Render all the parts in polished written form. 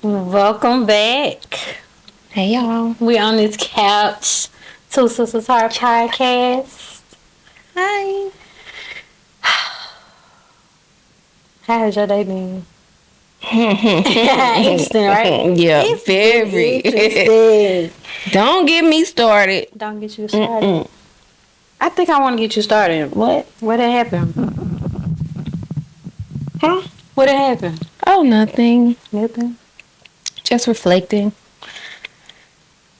Welcome back. Hey y'all. We on this couch. Two Sisters Heart podcast. Hi. How has your day been? Interesting, right? Yeah, It's been very. interesting. Don't get me started. Don't get you started. I think I want to get you started. What? What had happened? Huh? What had happened? Oh, nothing. Nothing. Just reflecting.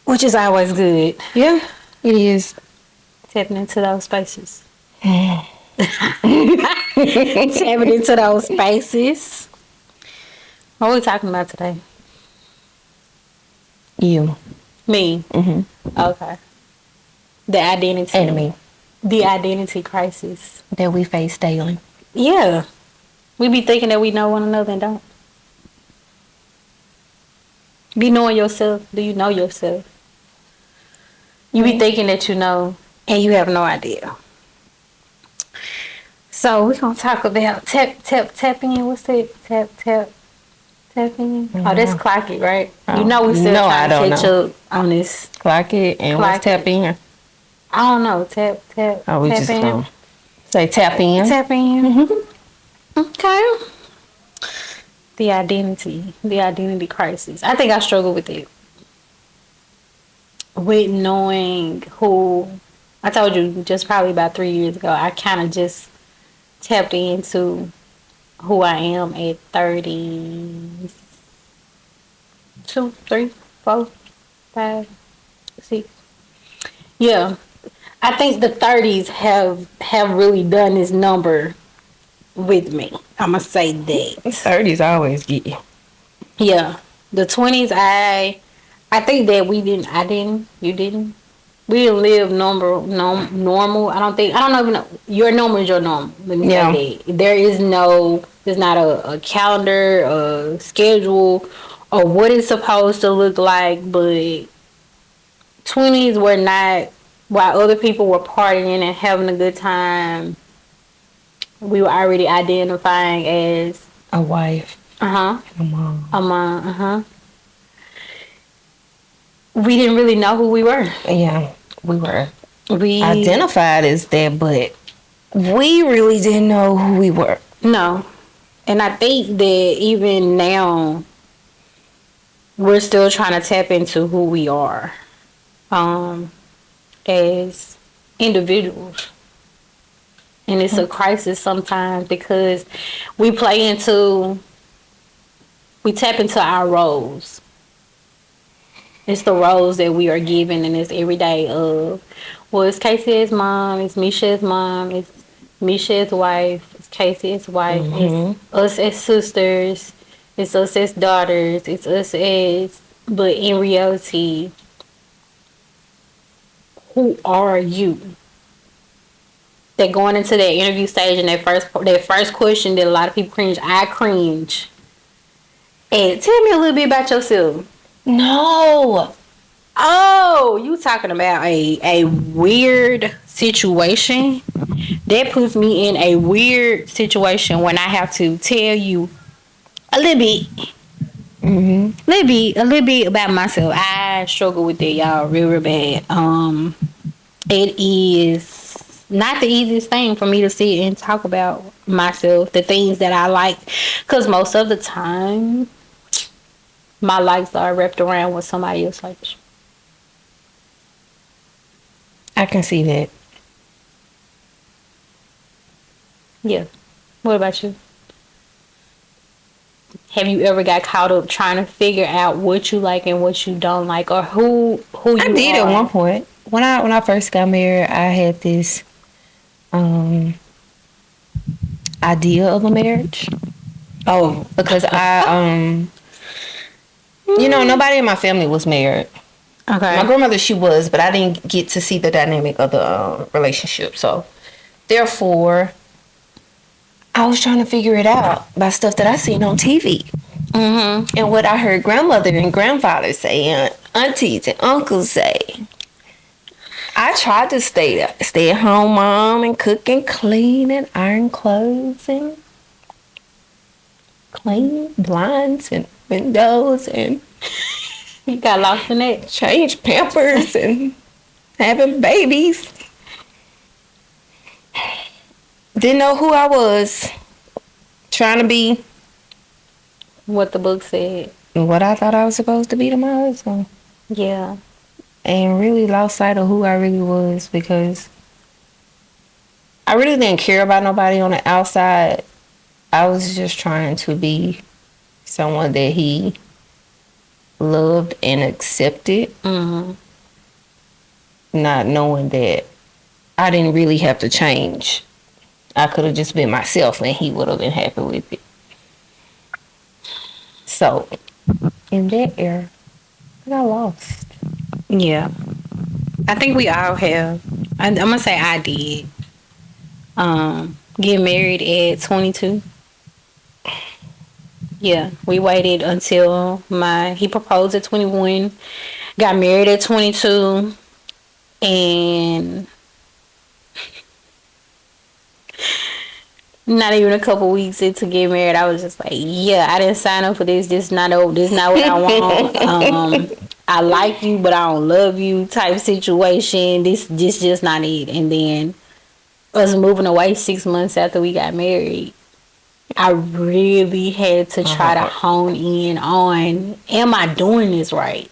Which is always good. Yeah, it is. Tapping into those spaces. Tapping into those spaces. What are we talking about today? You. Me. Mm-hmm. Okay. The identity. Enemy. The identity crisis. That we face daily. Yeah. We be thinking that we know one another and don't. Be knowing yourself. Do you know yourself? You be thinking that you know and you have no idea. So we're gonna talk about tapping. What's that? Tapping. Mm-hmm. Oh, that's clock it, right? Oh. You know we still No, trying I to don't catch know. up on this. Clock it and Clock what's tap in? I don't know. Tap. Oh, we tap just in. gonna say tap in. Tap in. Okay. The identity crisis. I think I struggle with it. With knowing who, I told you just probably about 3 years ago, I kind of just tapped into who I am at 32, 3, 4, 5, 6. Yeah. I think the 30s have really done this number with me. I'ma say that. 30s always get you. Yeah. The 20s I think that you didn't. We didn't live normal. I don't know even know. Your normal is your normal. Let me say that. There's not a calendar, a schedule, or what it's supposed to look like, but 20s were not, while other people were partying and having a good time, we were already identifying as A wife. a mom. We didn't really know who we were. Yeah, we were We identified as that, but we really didn't know who we were. No. And I think that even now we're still trying to tap into who we are as individuals. And it's a crisis sometimes because we tap into our roles. It's the roles that we are given in this everyday of, well, it's Casey's mom, it's Misha's mom, it's Misha's wife, it's Casey's wife, it's us as sisters, it's us as daughters, it's us as, but in reality, who are you? That going into that interview stage and that first question that a lot of people cringe, I cringe. And tell me a little bit about yourself. No. Oh, you talking about a weird situation? That puts me in a weird situation when I have to tell you a little bit. A little bit about myself. I struggle with that, y'all, real bad. It is not the easiest thing for me to sit and talk about myself, the things that I like, because most of the time my likes are wrapped around what somebody else likes. I can see that. Yeah. What about you? Have you ever got caught up trying to figure out what you like and what you don't like, or who you I did are? at one point. When I first got married, I had this idea of a marriage. Oh, Because nobody in my family was married. okay. My grandmother, she was, but I didn't get to see the dynamic of the relationship. So, therefore, I was trying to figure it out by stuff that I seen on TV. And what I heard grandmother and grandfather say, and aunties and uncles say. I tried to stay at home mom and cook and clean and iron clothes and clean blinds and windows and You got lost in it. change pampers and having babies. Didn't know who I was. Trying to be What the book said. what I thought I was supposed to be to my husband. Yeah. And really lost sight of who I really was because I really didn't care about nobody on the outside. I was just trying to be someone that he loved and accepted, Mm-hmm. not knowing that I didn't really have to change. I could have just been myself and he would have been happy with it. So, in that era, I got lost. Yeah. I think we all have. I'm gonna say I did. Get married at 22. Yeah, we waited until he proposed at 21, got married at 22, and not even a couple weeks into get married, I was just like, yeah, I didn't sign up for this. This not what I want. I like you, but I don't love you type situation. This just not it. And then us moving away 6 months after we got married, I really had to try to hone in on, am I doing this right?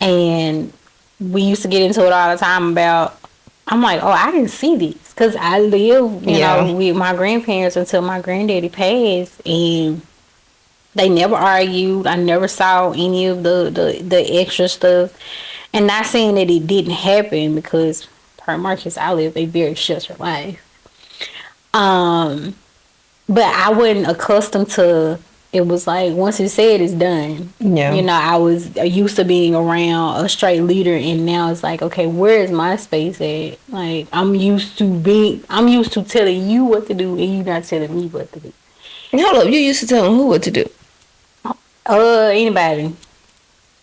And we used to get into it all the time about, I'm like, oh, I didn't see this. Because I lived, you know, with my grandparents until my granddaddy passed. And they never argued. I never saw any of the extra stuff. And not saying that it didn't happen, because per Marcus, I lived a very sheltered life. But I wasn't accustomed to, it was like, once it's said, it's done. Yeah. You know, I was used to being around a straight leader, and now it's like, okay, where is my space at? Like, I'm used to telling you what to do, and you not telling me what to do. Hold up, you used to tell him who what to do. Anybody.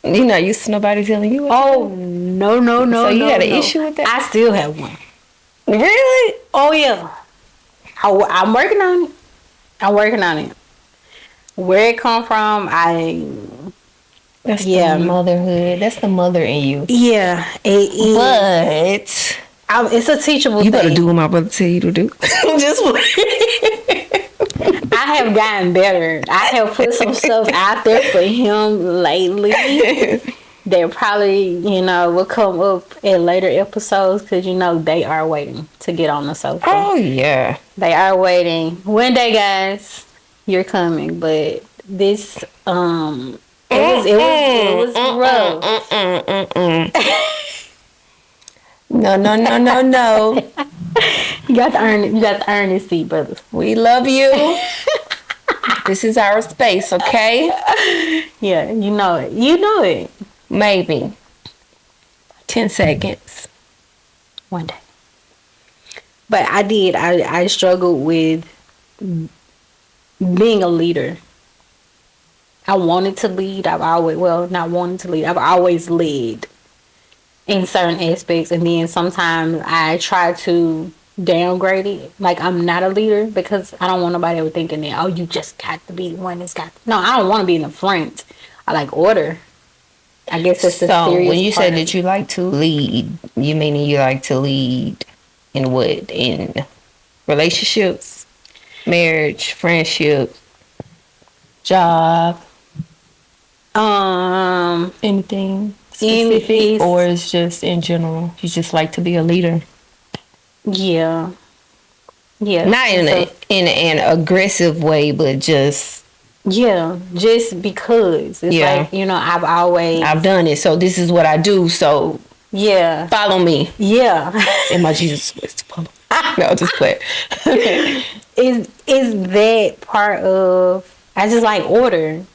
You're not used to nobody telling you what to do? No. So you had an issue with that? I still have one. Really? Oh, yeah. I'm working on it. Where it come from, That's the motherhood. That's the mother in you. Yeah, it is. But it's a teachable you thing. better do what my brother tell you to do. Just I have gotten better. I have put some stuff out there for him lately that probably, you know, will come up in later episodes, because, you know, they are waiting to get on the sofa. Oh, yeah. They are waiting. One day, guys, you're coming. But this, it was rough. No. You got to earn it. You got to earn this seat, brothers. We love you. This is our space, okay? Yeah, you know it. You know it. Maybe 10 seconds. One day. But I struggled with being a leader. I wanted to lead. Not wanted to lead. I've always led in certain aspects. And then sometimes I try to downgrade it. Like, I'm not a leader, because I don't want nobody ever thinking that, oh, you just got to be the one that's got to. No, I don't want to be in the front. I like order. I guess it's the So serious when you part said that you like to lead, you meaning you like to lead in what? In relationships, marriage, friendship, job, anything specific, or it's just in general? You just like to be a leader. Yeah. Not in an aggressive way, but just just because it's like, you know, I've done it, so this is what I do, so follow me. In my Jesus Christ, follow me. No, just play. is that part of, I just like order.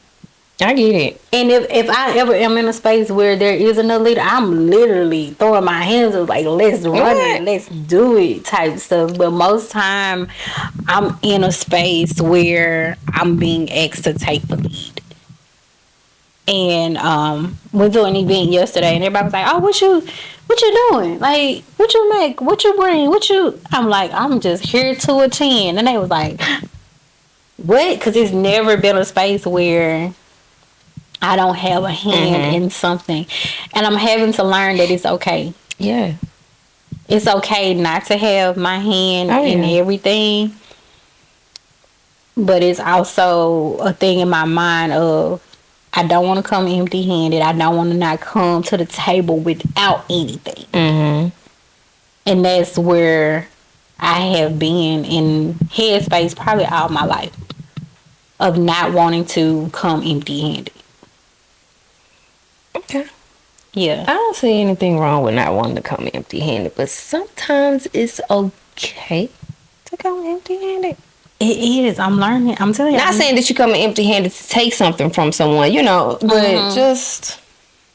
I get it. And if I ever am in a space where there is another leader, I'm literally throwing my hands up like, let's run it, let's do it type stuff. But most time I'm in a space where I'm being asked to take the lead. And went to an event yesterday, and everybody was like, oh, what you doing? Like, what you make? What you bring? I'm like, I'm just here to attend. And they was like, what? Because it's never been a space where I don't have a hand in something. And I'm having to learn that it's okay. Yeah. It's okay not to have my hand in everything. But it's also a thing in my mind of I don't want to come empty handed. I don't want to not come to the table without anything. And that's where I have been in headspace probably all my life of not wanting to come empty handed. Okay. Yeah. I don't see anything wrong with not wanting to come empty handed, but sometimes it's okay to come empty handed. It is. I'm learning. I'm telling you. Not saying that you come empty handed to take something from someone, but just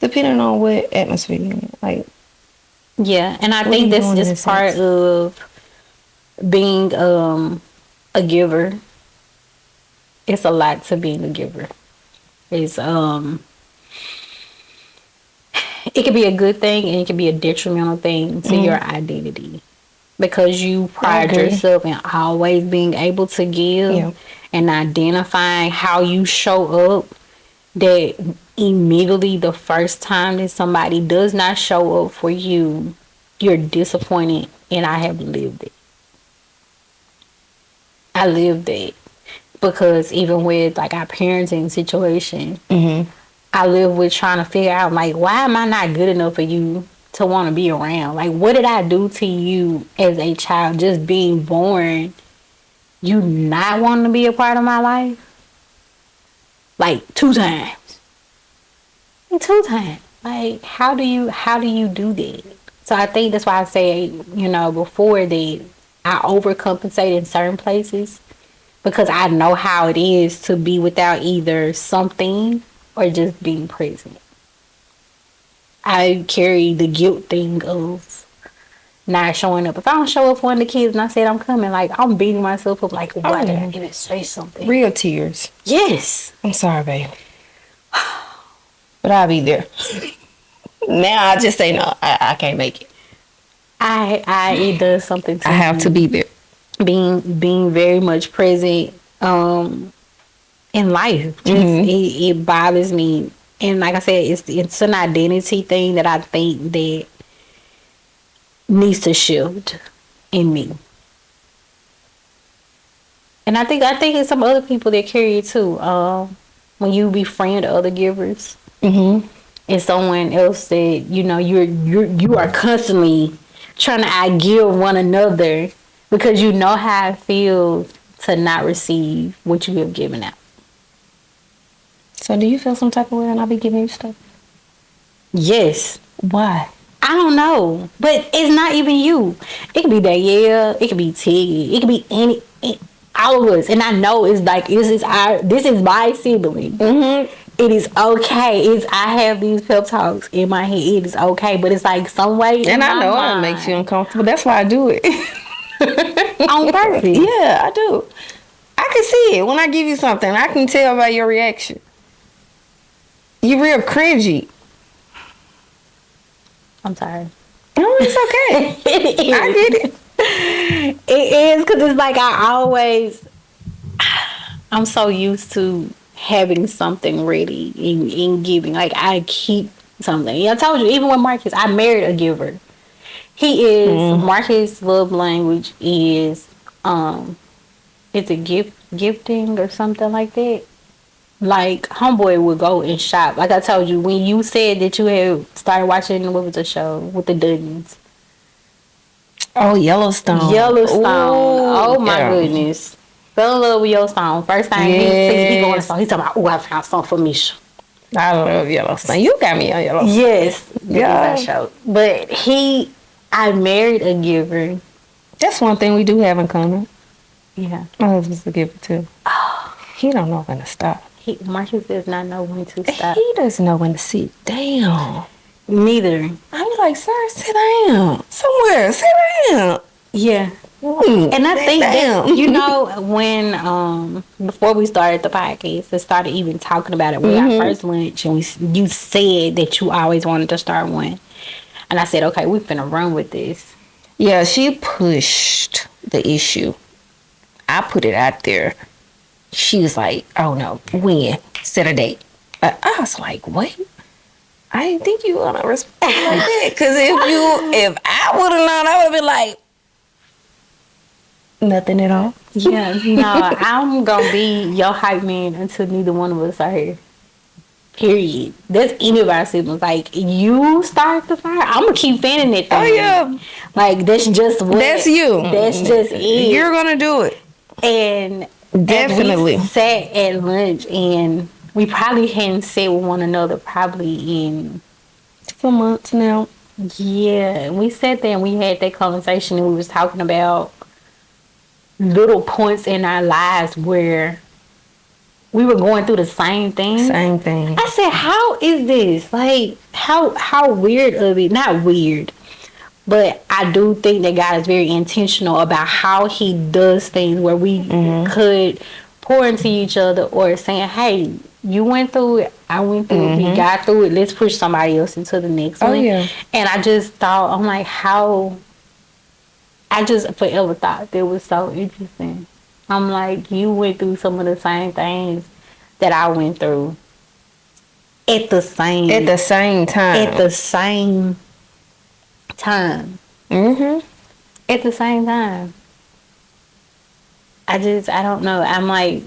depending on what atmosphere you're in. Like, yeah, and I think that's just part of being a giver. It's a lot to being a giver. It's it could be a good thing and it could be a detrimental thing to your identity. Because you pride yourself in always being able to give and identifying how you show up, that immediately the first time that somebody does not show up for you, you're disappointed. And I have lived it. I lived it. Because even with like our parenting situation, I live with trying to figure out like, why am I not good enough for you to want to be around? Like, what did I do to you as a child? Just being born, you not wanting to be a part of my life? Like 2 times. 2 times. Like, how do you do that? So I think that's why I say, before that I overcompensate in certain places because I know how it is to be without either something or just being present. I carry the guilt thing of not showing up. If I don't show up for one of the kids and I said I'm coming, like, I'm beating myself up like, why did I even say something? Real tears. Yes. I'm sorry, babe. But I'll be there. Now I just say no. I can't make it. It does something to me. I have to be there. Being very much present in life. Just, it bothers me. And like I said, it's an identity thing that I think that needs to shift in me. And I think it's some other people that carry it too. When you befriend other givers, and someone else that you are constantly trying to outgive one another because you know how it feels to not receive what you have given out. So do you feel some type of way when I be giving you stuff? Yes. Why? I don't know. But it's not even you. It could be Danielle. It could be Tiggy. It could be all of us. And I know it's like, this is my sibling. It is okay. I have these pep talks in my head. It is okay. But it's like some way. And I know it makes you uncomfortable. That's why I do it. On purpose. Yeah, I do. I can see it. When I give you something, I can tell by your reaction. You real cringy. I'm sorry. No, it's okay. It is. I get it. It is because it's like I'm so used to having something ready in giving. Like, I keep something. I told you, even with Marcus, I married a giver. He is, Marcus' love language is, it's a gifting or something like that. Like, homeboy would go and shop. Like I told you, when you said that you had started watching, what was the show with the Duggins? Oh, Yellowstone. Ooh, oh my goodness. Fell in love with Yellowstone. First time he going to He's talking about, I found something for Misha. I love Yellowstone. You got me on Yellowstone. Yes. Yeah. That show. But I married a giver. That's one thing we do have in common. Yeah. My husband's a giver too. Oh. He don't know when to stop. Marcus does not know when to stop. He doesn't know when to sit down. Neither. I'm like, sir, sit down. Somewhere, sit down. Yeah. And I think that, when before we started the podcast, I started even talking about it with our first lunch, and you said that you always wanted to start one. And I said, okay, we're finna run with this. Yeah, she pushed the issue. I put it out there. She was like, oh no, when? Set a date. I was like, wait. I didn't think you were gonna respond like that. Cause if I would have known, I would have been like, nothing at all. Yeah, no, I'm gonna be your hype man until neither one of us are here. Period. That's any of our siblings. Like, you start the fire, I'm gonna keep fanning it. Oh yeah, like that's just what. that's you. That's just it. You're gonna do it. And Definitely. we sat at lunch and we probably hadn't sat with one another probably in For months now. yeah. We sat there and we had that conversation and we was talking about little points in our lives where we were going through the same thing. Same thing. I said, how is this? Like, how weird of it? Not weird, but I do think that God is very intentional about how He does things where we could pour into each other or saying, hey, you went through it, I went through it, we got through it, let's push somebody else into the next one. Yeah. And I just thought, I'm like, I just forever thought that was so interesting. I'm like, you went through some of the same things that I went through at the same time. At the same time. At the same time. I don't know. I'm like,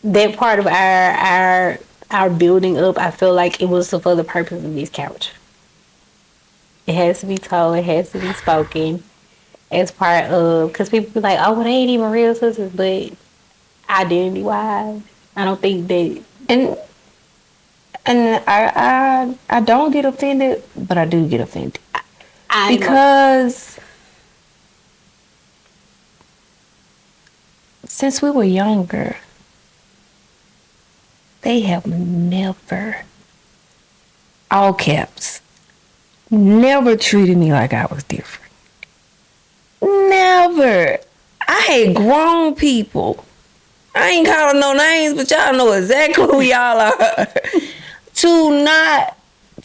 that part of our building up, I feel like it was for the purpose of this couch. It has to be told, it has to be spoken. As part of, because people be like, oh, well, they ain't even real sisters, but identity wise, I don't think that. And I don't get offended, but I do get offended because since we were younger, they have never, all caps, never treated me like I was different. Never. I had grown people. I ain't calling no names, but y'all know exactly who y'all are.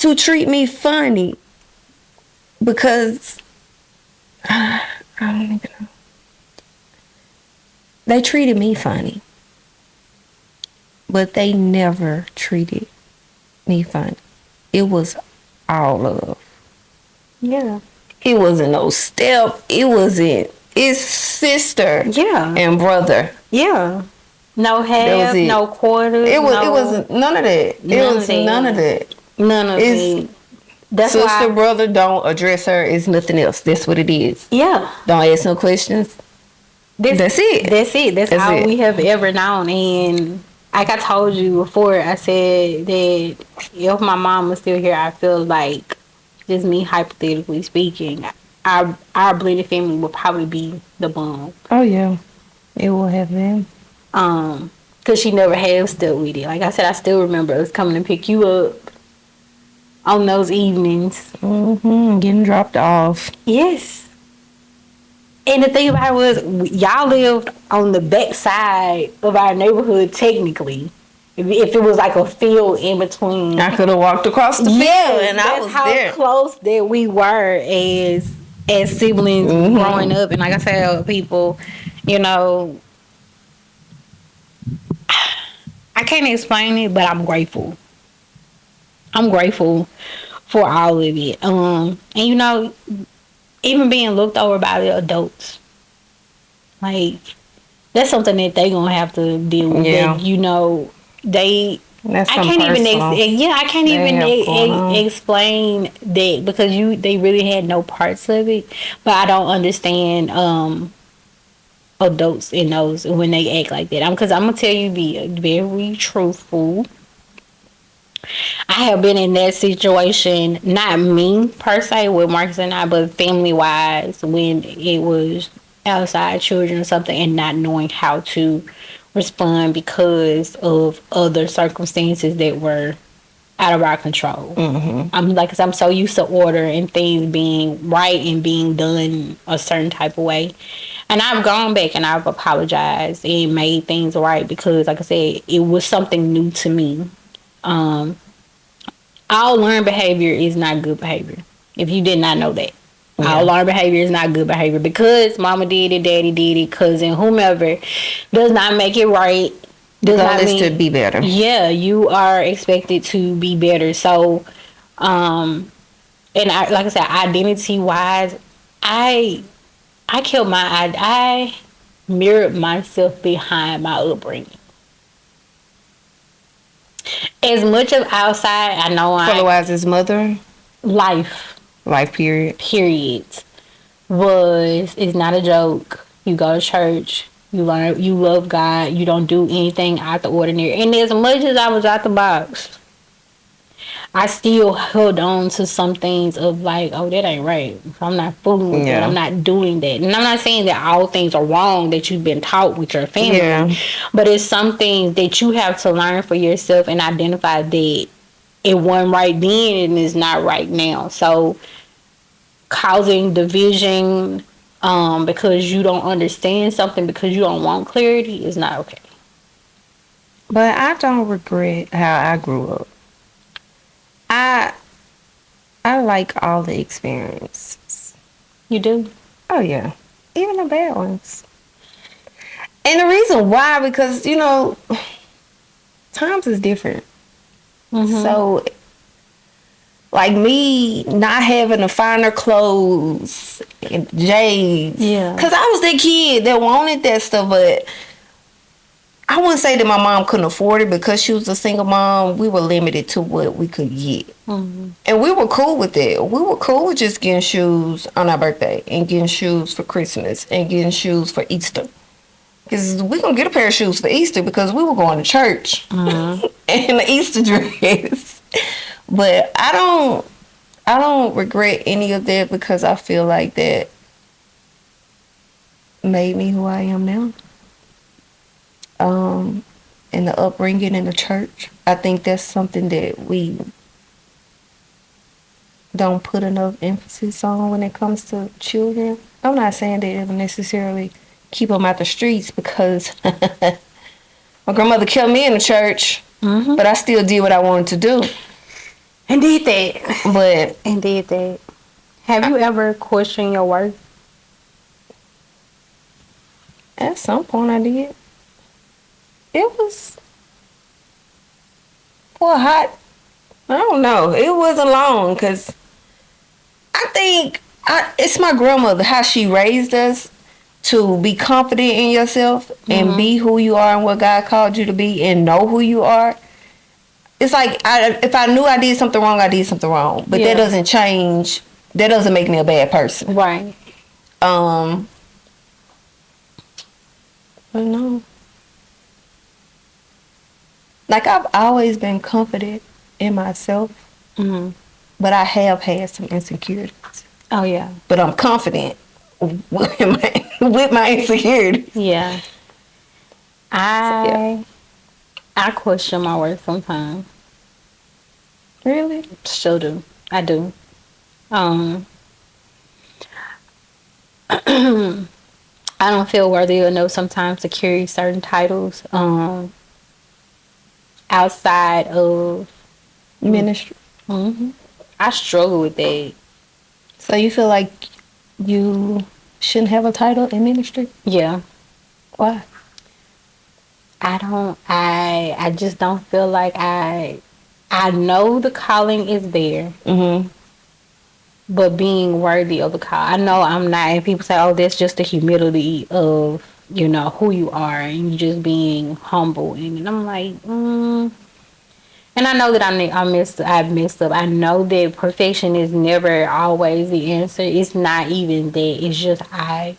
to treat me funny. Because I don't even know. They treated me funny. But they never treated me funny. It was all love. Yeah. It wasn't no step. It's sister. Yeah. And brother. Yeah. No half, no quarters. It wasn't none of that. None of that. None of it. That's sister, why, brother, don't address her. It's nothing else. That's what it is. Yeah. Don't ask no questions. That's it. That's all we have ever known. And like I told you before, I said that if my mom was still here, I feel like, just me hypothetically speaking, our blended family would probably be the bomb. Oh yeah, it will have been. Cause she never have stuck with it. Like I said, I still remember us coming to pick you up on those evenings. Getting dropped off. Yes. And the thing about it was, y'all lived on the back side of our neighborhood technically. If it was like a field in between, I could have walked across the field and I was there. That's how close that we were as siblings growing up. And like I tell people, you know, I can't explain it, but I'm grateful. I'm grateful for all of it. And you know, even being looked over by the adults, like, that's something that they gonna have to deal with. Yeah. That, you know, I can't even explain that because they really had no parts of it. But I don't understand adults in those when they act like that. Because I'm gonna tell you, be very truthful. I have been in that situation, not me per se with Marcus and I, but family wise, when it was outside children or something and not knowing how to respond because of other circumstances that were out of our control. I'm so used to order and things being right and being done a certain type of way. And I've gone back and I've apologized and made things right because, like I said, it was something new to me. All learned behavior is not good behavior. If you did not know that. Yeah. All learned behavior is not good behavior. Because mama did it, daddy did it, cousin, whomever, does not make it right. The Does goal not is mean, to be better. yeah, you are expected to be better. So, and like I said, identity wise, I killed I mirrored myself behind my upbringing. As much as outside, I know Otherwise, his mother, life life period. period is not a joke. You go to church, you learn, you love God, you don't do anything out the ordinary. And as much as I was out the box, I still held on to some things of like, oh, that ain't right. I'm not fooling with that. Yeah. I'm not doing that. And I'm not saying that all things are wrong that you've been taught with your family. Yeah. But it's some things that you have to learn for yourself and identify that it wasn't right then and it's not right now. So causing division because you don't understand something, because you don't want clarity, is not okay. But I don't regret how I grew up. I like all the experiences. You do? Oh yeah, even the bad ones. And the reason why, because times is different. Mm-hmm. So, like me not having the finer clothes and J's. Yeah. Because I was the kid that wanted that stuff, but I wouldn't say that my mom couldn't afford it because she was a single mom. We were limited to what we could get. Mm-hmm. And we were cool with that. We were cool with just getting shoes on our birthday and getting shoes for Christmas and getting shoes for Easter. Because we going to get a pair of shoes for Easter because we were going to church in the Easter dress. But I don't regret any of that because I feel like that made me who I am now. In the upbringing in the church, I think that's something that we don't put enough emphasis on when it comes to children. I'm not saying that it will necessarily keep them out the streets because my grandmother kept me in the church, but I still did what I wanted to do. And did that. But And did that. Have you ever questioned your worth? at some point I did. It was for a hot, I don't know. It wasn't long because I think it's my grandmother, how she raised us to be confident in yourself and be who you are and what God called you to be and know who you are. It's like if I knew I did something wrong, I did something wrong. But that doesn't change. That doesn't make me a bad person. Right. But no. Like I've always been confident in myself, but I have had some insecurities. Oh yeah. But I'm confident with my insecurities. Yeah. I question my worth sometimes. Really? Still do. I do. I don't feel worthy enough sometimes to carry certain titles outside of Ministry. I struggle with that. So you feel like you shouldn't have a title in ministry? Yeah. Why? I just don't feel like I know the calling is there. But being worthy of the call. I know I'm not, and people say, oh, that's just the humility of, who you are and you just being humble. And I'm like, and I know that I've messed up. I know that perfection is never always the answer. It's not even that. It's just I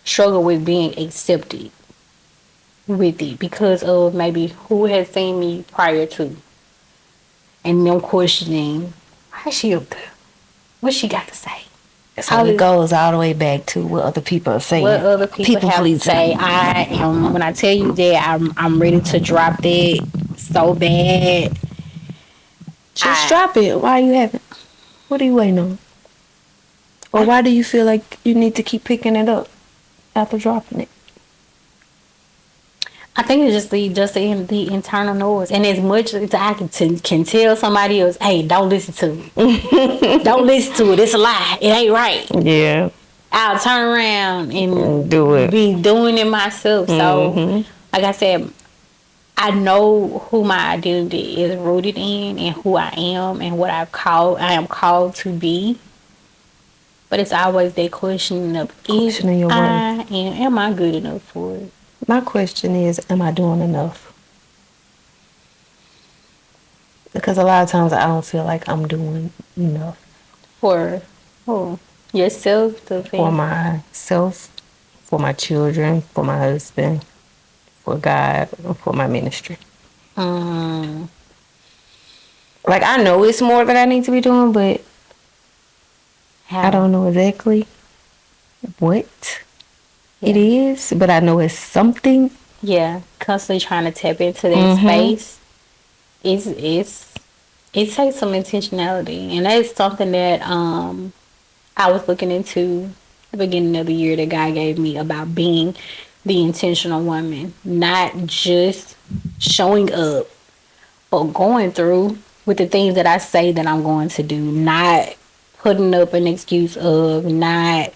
struggle with being accepted with it because of maybe who has seen me prior to. And them questioning, why is she up there? What she got to say? So it goes all the way back to what other people are saying. What other people have to say. When I tell you that I'm ready to drop that so bad. Just drop it. Why you haven't? What are you waiting on? Or why do you feel like you need to keep picking it up after dropping it? I think it's just the internal noise, and as much as I can tell somebody else, hey, don't listen to it, don't listen to it. It's a lie. It ain't right. Yeah. I'll turn around and Do it. be doing it myself. So, like I said, I know who my identity is rooted in, and who I am, and what I am called to be. But it's always that question of Questioning your worth. am I good enough for it? My question is, am I doing enough? Because a lot of times I don't feel like I'm doing enough For yourself, the for family. myself, for my children, for my husband, for God, and for my ministry. Mm, Like, I know it's more that I need to be doing, but I don't know exactly what it is, but I know it's something. Yeah, constantly trying to tap into that space. It takes some intentionality, and that's something that I was looking into the beginning of the year that God gave me about being the intentional woman, not just showing up, but going through with the things that I say that I'm going to do, not putting up an excuse of not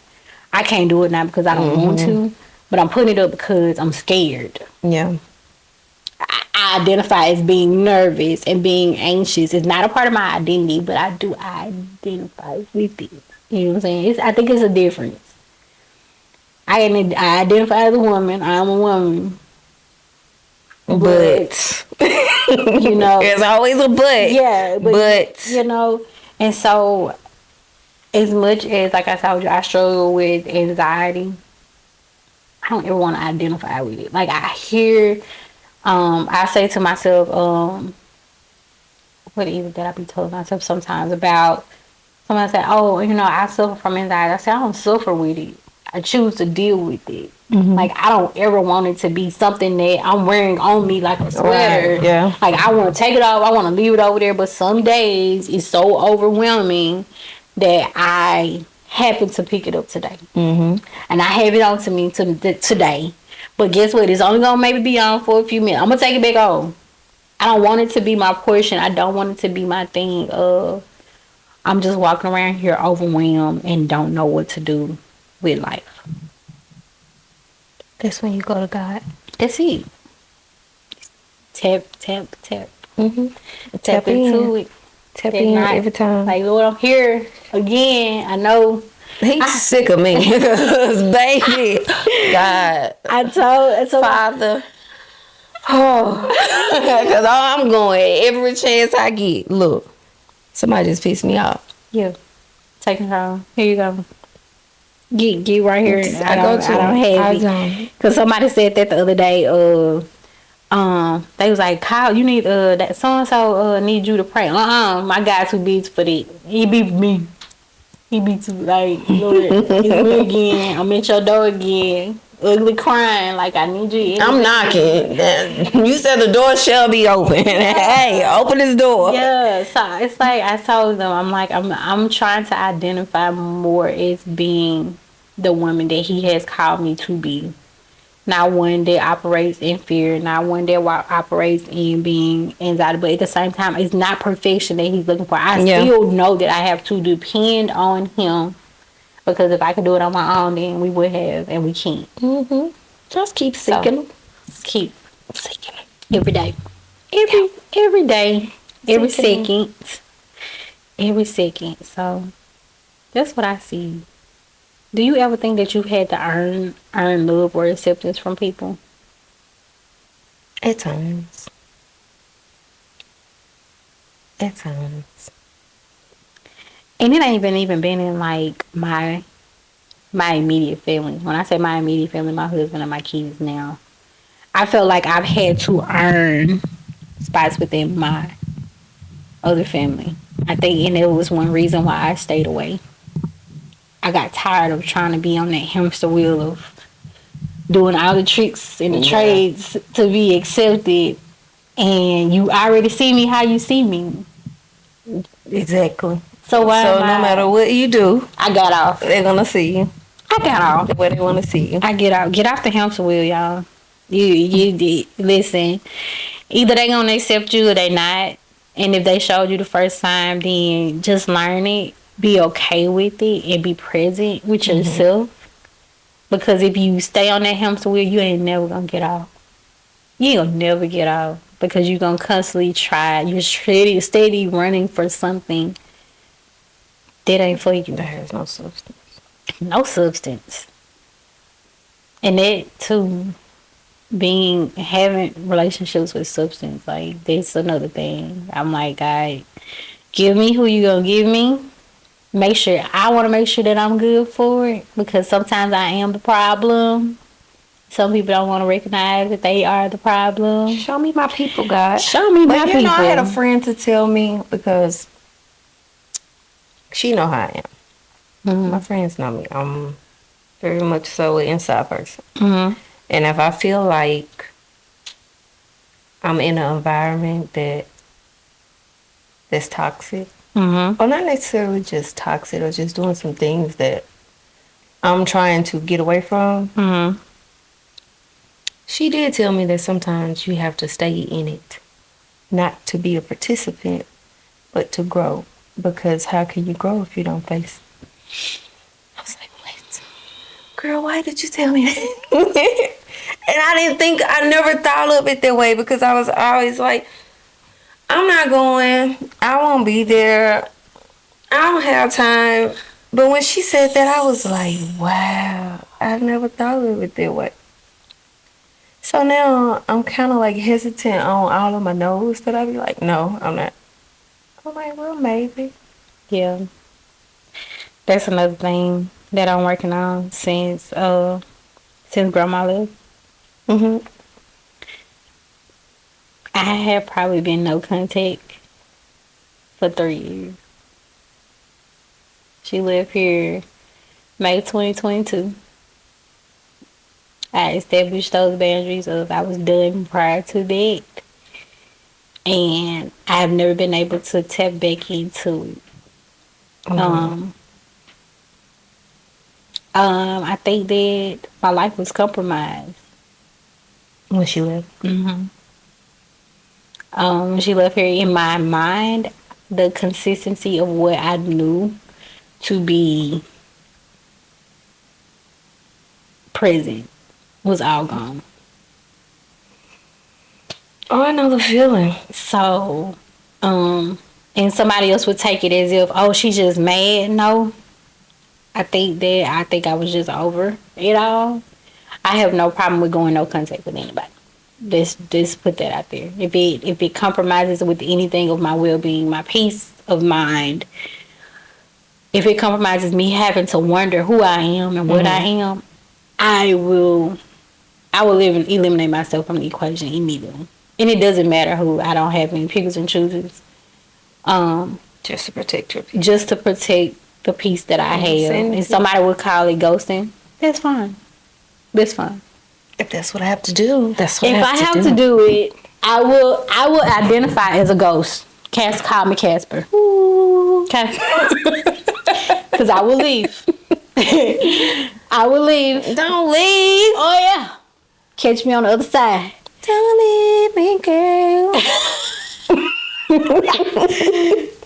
I can't do it now because I don't want to, but I'm putting it up because I'm scared. Yeah. I identify as being nervous and being anxious. It's not a part of my identity, but I do identify with it. You know what I'm saying? I think it's a difference. I identify as a woman. I'm a woman. But you know, there's always a but. Yeah, but you know, and so as much as, like I told you, I struggle with anxiety, I don't ever want to identify with it. Like I hear, I say to myself, what is it that I be telling myself sometimes about somebody say, oh, I suffer from anxiety. I say, I don't suffer with it. I choose to deal with it. Like I don't ever want it to be something that I'm wearing on me like a sweater. Right, yeah. Like I want to take it off. I want to leave it over there. But some days it's so overwhelming that I happen to pick it up today. And I have it on to me today. But guess what? It's only gonna maybe be on for a few minutes. I'm gonna take it back on. I don't want it to be my portion. I don't want it to be my thing. I'm just walking around here overwhelmed and don't know what to do with life. that's when you go to God. That's it. Tap, tap, tap. Tap into in. it. Tap That in night. every time. Like, Lord, I'm here again. I know. He's sick of me. Baby. God. I told Father. Oh. Because I'm going every chance I get. Look. Somebody just pissed me off. Yeah. Take it home. Here you go. Get right here. I don't have it. Because somebody said that the other day. They was like, Kyle, you need that so and so need you to pray. My guy too busy for that. He be me. He be too like, Lord, it's me again. I'm at your door again. Ugly crying like I need you. I'm knocking. You said the door shall be open. Hey, open this door. Yeah, so it's like I told them, I'm trying to identify more as being the woman that he has called me to be. Not one that operates in fear, not one that operates in being anxiety, but at the same time, it's not perfection that he's looking for. I still know that I have to depend on him, because if I could do it on my own, then we would have, and we can't. Just keep seeking. Keep seeking every day, every day, every second. So that's what I see. Do you ever think that you've had to earn love or acceptance from people? At times. At times. And it ain't even been in like my immediate family. When I say my immediate family, my husband and my kids now. I felt like I've had to earn spots within my other family. I think, and it was one reason why I stayed away. I got tired of trying to be on that hamster wheel of doing all the tricks and the trades to be accepted, and you already see me how you see me. Exactly. So no matter what you do, I got off. They're gonna see you. I got off the way they want to see you. I get out. Get off the hamster wheel, y'all. Listen. Either they gonna accept you or they not. And if they showed you the first time, then just learn it. Be okay with it and be present with yourself. Because if you stay on that hamster wheel, you ain't never gonna get off. You ain't gonna never get off because you're gonna constantly try. You're steady running for something that ain't for you. That has no substance. No substance. And that too, having relationships with substance, like that's another thing. I'm like, God, give me who you gonna give me. I want to make sure that I'm good for it because sometimes I am the problem. Some people don't want to recognize that they are the problem. Show me my people, God. Show me my people. I had a friend to tell me because she know how I am. Mm-hmm. My friends know me. I'm very much so an inside person. Mm-hmm. And if I feel like I'm in an environment that's toxic, or not necessarily just toxic, or just doing some things that I'm trying to get away from, she did tell me that sometimes you have to stay in it, not to be a participant, but to grow. Because how can you grow if you don't face it? I was like, what? Girl, why did you tell me that? And I never thought of it that way because I was always like, I'm not going. I won't be there. I don't have time. But when she said that, I was like, wow, I never thought of it that way. So now I'm kind of like hesitant on all of my no's that I be like, no, I'm not. I'm like, well, maybe. Yeah. That's another thing that I'm working on since grandma left. I have probably been no contact for 3 years. She lived here May 2022. I established those boundaries of I was done prior to that. And I have never been able to tap back into it. I think that my life was compromised when she left. When she left here, in my mind, the consistency of what I knew to be present was all gone. Oh, I know the feeling. So, and somebody else would take it as if, oh, she's just mad. No, I think I was just over it all. I have no problem with going no contact with anybody. Just put that out there. If it compromises with anything of my well-being, my peace of mind, if it compromises me having to wonder who I am and what I am, I will eliminate myself from the equation immediately. And it doesn't matter who. I don't have any pickers and choosers. Just to protect your peace. Just to protect the peace that I have. And somebody would call it ghosting. That's fine. That's fine. If that's what I have to do, that's what I have to do. If I have to do it, I will identify as a ghost. Call me Casper. Okay. Because I will leave. I will leave. Don't leave. Oh yeah. Catch me on the other side. Don't leave me, girl.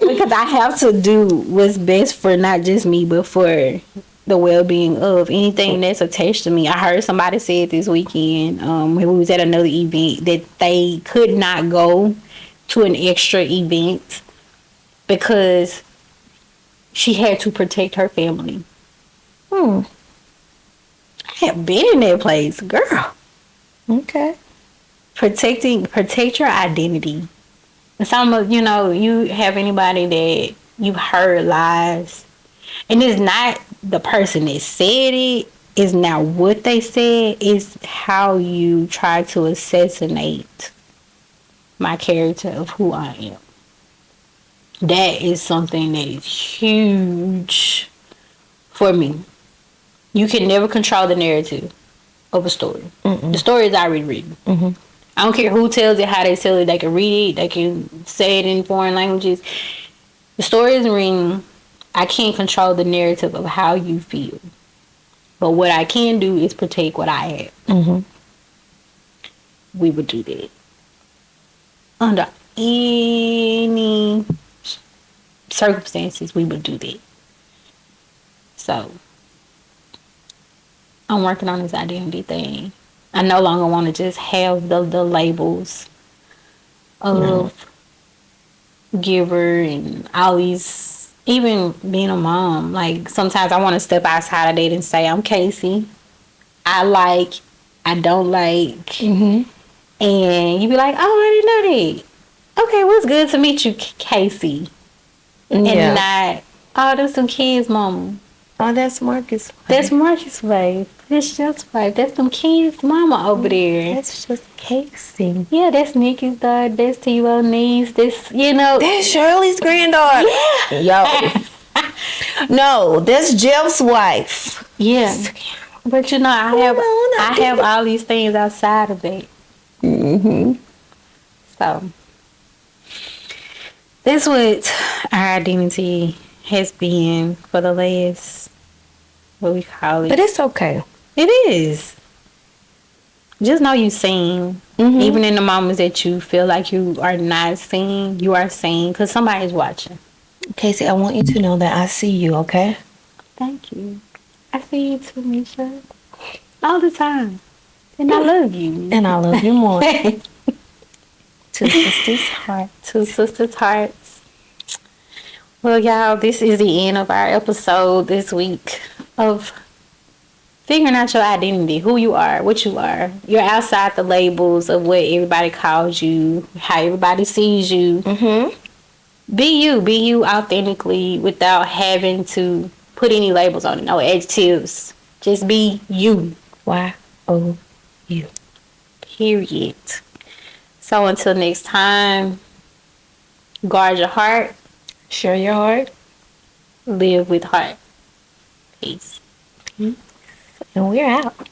Because I have to do what's best for not just me, but for the well-being of anything that's attached to me. I heard somebody say it this weekend. We was at another event that they could not go to an extra event because she had to protect her family. I have been in that place, girl. Okay. Protect your identity. Some of you have anybody that you've heard lies, and it's not the person that said it. It's not what they said. It's how you try to assassinate my character of who I am. That is something that is huge for me. You can never control the narrative of a story. The story is already written. I don't care who tells it, how they tell it. They can read it. They can say it in foreign languages. The story is written. I can't control the narrative of how you feel. But what I can do is protect what I have. we would do that. Under any circumstances, we would do that. So, I'm working on this identity thing. I no longer want to just have the labels of giver and all these, even being a mom. Like, sometimes I want to step outside of that and say, I'm Casey. I like, I don't like. Mm-hmm. And you be like, oh, I didn't know that. Okay, well, it's good to meet you, Casey. And not, oh, there's some kids, mama. Oh, that's Marcus. That's Marcus' wife. That's just wife. That's some kids' mama over there. That's just Casey. Yeah, that's Nikki's daughter. That's T.O. niece. That's, That's Shirley's granddaughter. Yeah. Yo. No, that's Jeff's wife. Yeah. But I have all these things outside of that. Mm-hmm. So that's what our identity has been for the last, what we call it. But it's okay. It is. Just know you seen. Mm-hmm. Even in the moments that you feel like you are not seen, you are seen because somebody's watching. Casey, I want you to know that I see you, okay? Thank you. I see you too, Misha. All the time. And I love you. And I love you more. Two sisters' hearts. Two sisters' hearts. Well, y'all, this is the end of our episode this week of figuring out your identity, who you are, what you are. You're outside the labels of what everybody calls you, how everybody sees you. Mm-hmm. Be you authentically without having to put any labels on it, no adjectives. Just be you. Y-O-U. Period. So until next time, guard your heart. Share your heart. Live with heart. Peace. And we're out.